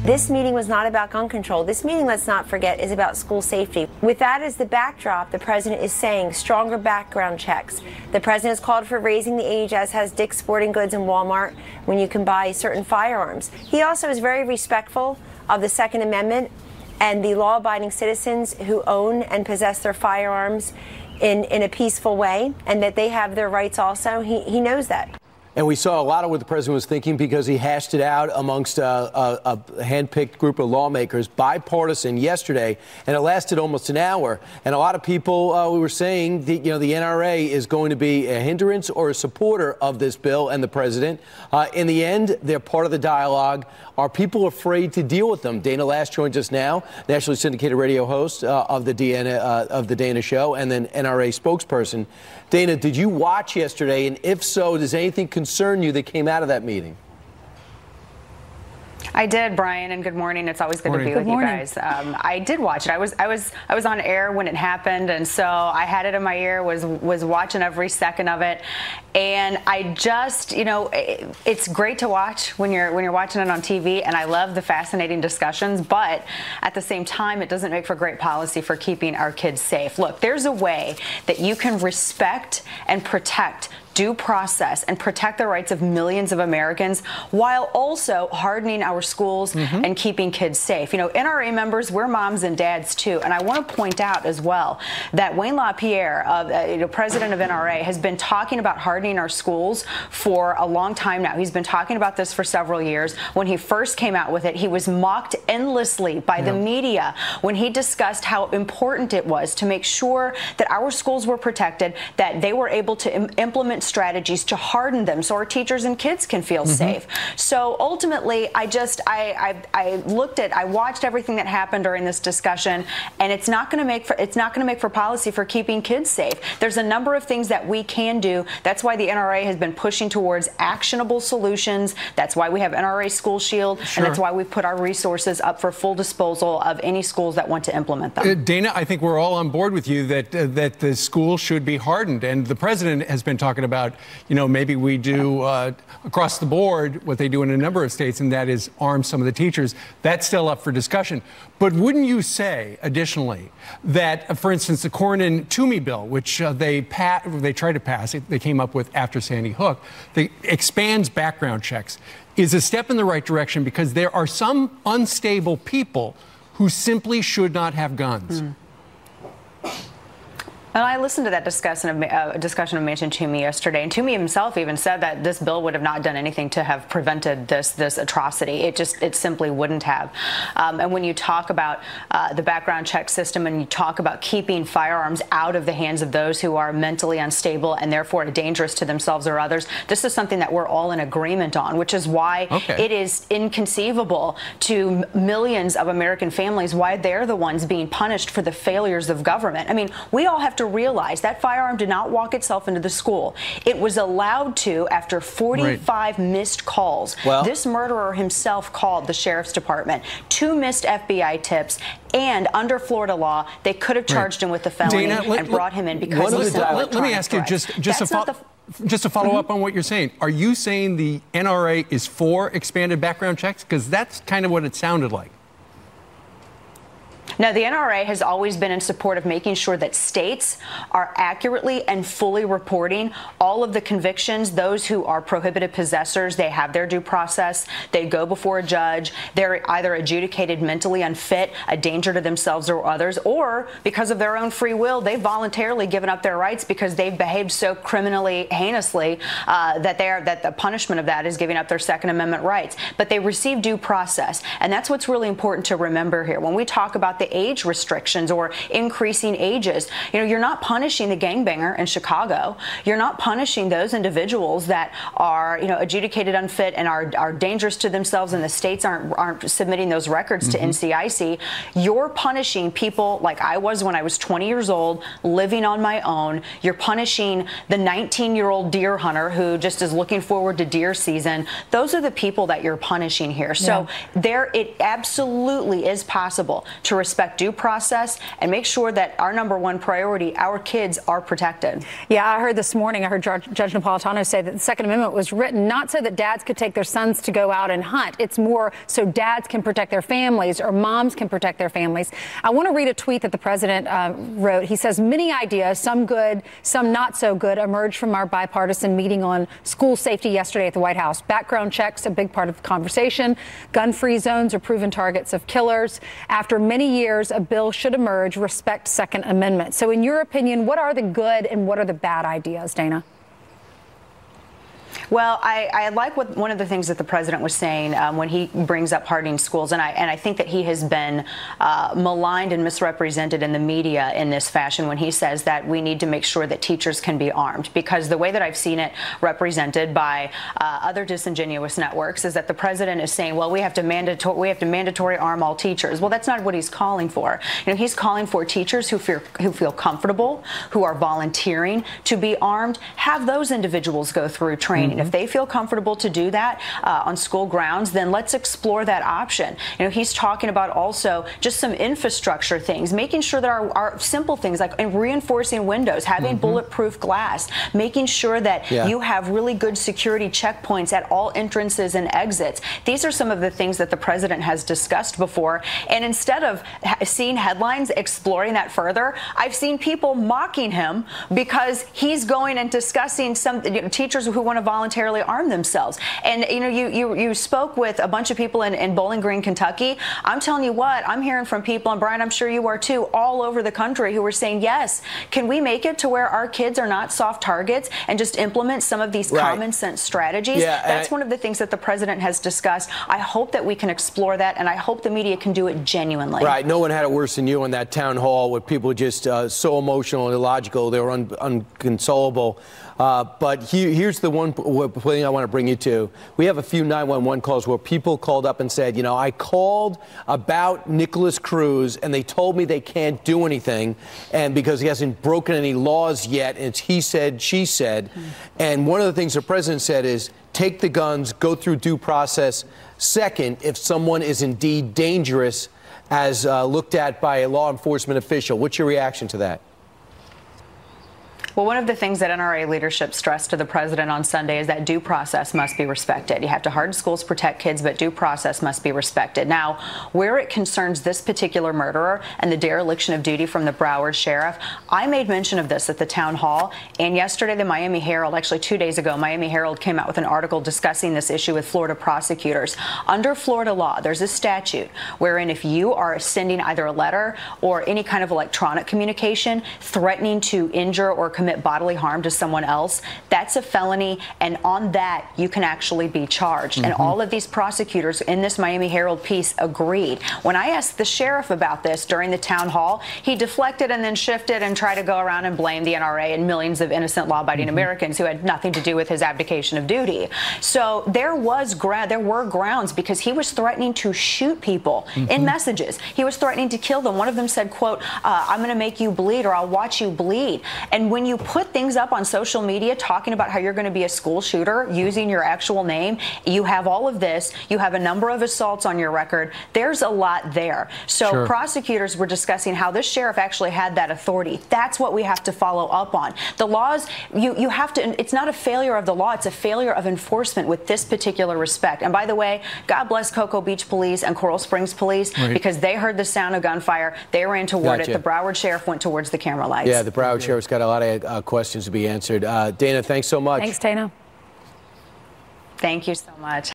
This meeting was not about gun control. This meeting, let's not forget, is about school safety. With that as the backdrop, the president is saying stronger background checks. The president has called for raising the age, as has Dick's Sporting Goods and Walmart, when you can buy certain firearms. He also is very respectful of the Second Amendment and the law-abiding citizens who own and possess their firearms in a peaceful way, and that they have their rights also. He knows that. And we saw a lot of what the president was thinking because he hashed it out amongst a hand-picked group of lawmakers, bipartisan, yesterday, and it lasted almost an hour. And a lot of people were saying that, the NRA is going to be a hindrance or a supporter of this bill and the president. In the end, they're part of the dialogue. Are people afraid to deal with them? Dana Loesch joins us now, nationally syndicated radio host of the Dana Show, and then NRA spokesperson. Dana, did you watch yesterday? And if so, does anything concern you that came out of that meeting? I did, Brian, and good morning. It's always good to be with you guys. I did watch it. I was on air when it happened, and so I had it in my ear, was watching every second of it, and I just, it's great to watch when you're watching it on TV, and I love the fascinating discussions, but at the same time, it doesn't make for great policy for keeping our kids safe. Look, there's a way that you can respect and protect due process and protect the rights of millions of Americans while also hardening our schools and keeping kids safe. NRA members, we're moms and dads too. And I want to point out as well that Wayne LaPierre, president of NRA, has been talking about hardening our schools for a long time now. He's been talking about this for several years. When he first came out with it, he was mocked endlessly by the media when he discussed how important it was to make sure that our schools were protected, that they were able to implement strategies to harden them so our teachers and kids can feel safe. So ultimately, I watched everything that happened during this discussion, and it's not going to make for policy for keeping kids safe. There's a number of things that we can do. That's why the NRA has been pushing towards actionable solutions. That's why we have NRA School Shield, and that's why we put our resources up for full disposal of any schools that want to implement them. Dana, I think we're all on board with you that the schools should be hardened, and the president has been talking about, maybe we do across the board what they do in a number of states, and that is arm some of the teachers. That's still up for discussion. But wouldn't you say, additionally, that, for instance, the Cornyn-Toomey bill, which they tried to pass, they came up with after Sandy Hook, that expands background checks, is a step in the right direction because there are some unstable people who simply should not have guns. And I listened to that discussion of Manchin Toomey yesterday, and Toomey himself even said that this bill would have not done anything to have prevented this atrocity. It simply wouldn't have. And when you talk about the background check system and you talk about keeping firearms out of the hands of those who are mentally unstable and therefore dangerous to themselves or others, this is something that we're all in agreement on, which is why it is inconceivable to millions of American families why they're the ones being punished for the failures of government. I mean, we all have to realize that firearm did not walk itself into the school. It was allowed to after 45 missed calls. Well, this murderer himself called the sheriff's department, 2 missed FBI tips, and under Florida law, they could have charged him with a felony and brought him in because he was let me ask you just to follow up on what you're saying. Are you saying the NRA is for expanded background checks? Because that's kind of what it sounded like. Now, the NRA has always been in support of making sure that states are accurately and fully reporting all of the convictions. Those who are prohibited possessors, they have their due process. They go before a judge. They're either adjudicated mentally unfit, a danger to themselves or others, or because of their own free will, they've voluntarily given up their rights because they've behaved so criminally heinously that the punishment of that is giving up their Second Amendment rights. But they receive due process, and that's what's really important to remember here. When we talk about the age restrictions or increasing ages, you're not punishing the gangbanger in Chicago. You're not punishing those individuals that are, adjudicated unfit and are dangerous to themselves, and the states aren't submitting those records to NCIC. You're punishing people like I was when I was 20 years old, living on my own. You're punishing the 19-year-old deer hunter who just is looking forward to deer season. Those are the people that you're punishing here. So it absolutely is possible to respect due process, and make sure that our #1 priority, our kids, are protected. Yeah, I heard this morning, I heard Judge Napolitano say that the Second Amendment was written not so that dads could take their sons to go out and hunt. It's more so dads can protect their families or moms can protect their families. I want to read a tweet that the president wrote. He says, many ideas, some good, some not so good, emerged from our bipartisan meeting on school safety yesterday at the White House. Background checks, a big part of the conversation. Gun-free zones are proven targets of killers. After many years, a bill should emerge, respect Second Amendment. So in your opinion, what are the good and what are the bad ideas, Dana? Well, I like one of the things that the president was saying when he brings up hardening schools, and I think that he has been maligned and misrepresented in the media in this fashion when he says that we need to make sure that teachers can be armed, because the way that I've seen it represented by other disingenuous networks is that the president is saying, well, we have to mandatory arm all teachers. Well, that's not what he's calling for. You know, he's calling for teachers who feel comfortable, who are volunteering to be armed. Have those individuals go through training. If they feel comfortable to do that on school grounds, then let's explore that option. You know, he's talking about also just some infrastructure things, making sure that our simple things like reinforcing windows, having bulletproof glass, making sure that you have really good security checkpoints at all entrances and exits. These are some of the things that the president has discussed before. And instead of seeing headlines exploring that further, I've seen people mocking him because he's going and discussing some teachers who want to voluntarily arm themselves. And you know, you spoke with a bunch of people in Bowling Green, Kentucky. I'm telling you what, I'm hearing from people, and Brian, I'm sure you are too, all over the country who are saying, yes, can we make it to where our kids are not soft targets and just implement some of these common sense strategies? That's one of the things that the president has discussed. I hope that we can explore that, and I hope the media can do it genuinely. Right. No one had it worse than you in that town hall with people just so emotional and illogical. They were unconsolable. But here's the one thing I want to bring you to. We have a few 911 calls where people called up and said, you know, I called about Nicholas Cruz and they told me they can't do anything, and because he hasn't broken any laws yet, and it's he said, she said. And one of the things the president said is take the guns, go through due process. Second, if someone is indeed dangerous as looked at by a law enforcement official. What's your reaction to that? Well, one of the things that NRA leadership stressed to the president on Sunday is that due process must be respected. You have to harden schools, protect kids, but due process must be respected. Now, where it concerns this particular murderer and the dereliction of duty from the Broward sheriff, I made mention of this at the town hall, and yesterday the Miami Herald, actually 2 days ago, Miami Herald came out with an article discussing this issue with Florida prosecutors. Under Florida law, there's a statute wherein if you are sending either a letter or any kind of electronic communication threatening to injure or commit bodily harm to someone else, that's a felony, and on that you can actually be charged. And all of these prosecutors in this Miami Herald piece agreed. When I asked the sheriff about this during the town hall, he deflected and then shifted and tried to go around and blame the NRA and millions of innocent law-abiding Americans who had nothing to do with his abdication of duty. So there were grounds, because he was threatening to shoot people in messages. He was threatening to kill them. One of them said, quote, I'm going to make you bleed, or I'll watch you bleed. And when you put things up on social media talking about how you're going to be a school shooter using your actual name, you have all of this, you have a number of assaults on your record, there's a lot there. So prosecutors were discussing how this sheriff actually had that authority. That's what we have to follow up on. The laws, you have to, it's not a failure of the law, it's a failure of enforcement with this particular respect. And by the way, God bless Cocoa Beach Police and Coral Springs Police, because they heard the sound of gunfire, they ran toward it. The Broward sheriff went towards the camera lights. Yeah, the Broward sheriff's got a lot of questions to be answered. Dana, thanks so much. Thanks, Dana. Thank you so much.